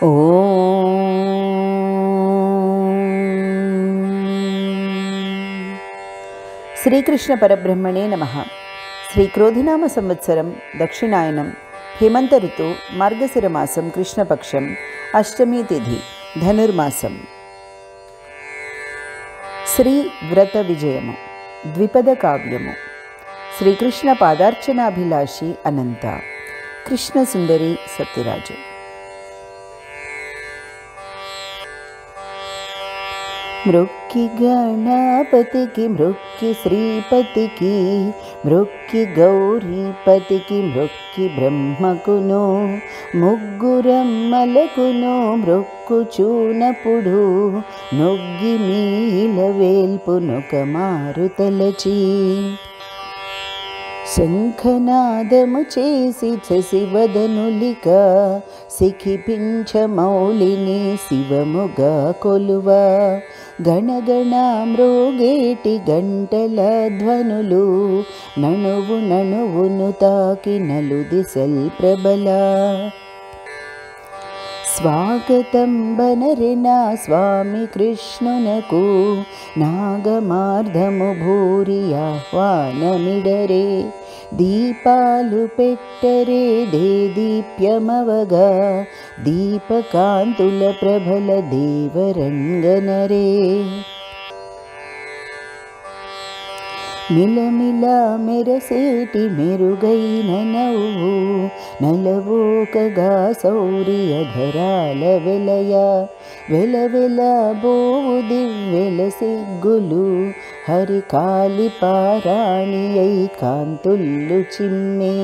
ఓం శ్రీకృష్ణ పరబ్రహ్మణే నమః. శ్రీక్రోధినామ సంవత్సరం దక్షిణాయనం హేమంత ఋతు మార్గశిర మాసం కృష్ణపక్షం అష్టమి తిథి ధనుర్మాసం. శ్రీ వ్రత విజయము ద్విపద కావ్యము. శ్రీకృష్ణ పాదార్చనాభిలాషి అనంత కృష్ణ సుందరి సత్యరాజు. మృక్కి గణపతికి మృక్కి శ్రీపతికి మృక్కి గౌరీపతికి మృక్కి బ్రహ్మకును ముగ్గురమ్మలకును మృక్కుచూనపుడు నొగ్గి మీల వేల్పునొక మారు తలచి శంఖనాదము చేసి శశివదనులిక సిఖిపించ మౌళిని శివముగా కొలువ గణగణ మ్రోగేటి గంటల ధ్వనులు నణువు నణువును తాకి నలుదిశల్ ప్రబల స్వాగతం బనరెనా స్వామి కృష్ణునకు నాగమార్ధము భూరి ఆహ్వానమిడరే దీపాలు పెట్టరే దేదీప్యమవగా దీపకాంతుల ప్రభల దేవరంగనరే మిలమిల మెరసేటి మెరుగైన నవ్వు నలవోకగా శౌర్యధరాల వెలయ వెలవెల బోవు దివ్వెల సిగ్గులు హరికాలి పారాణి అయి కాంతుల్లు చిమ్మే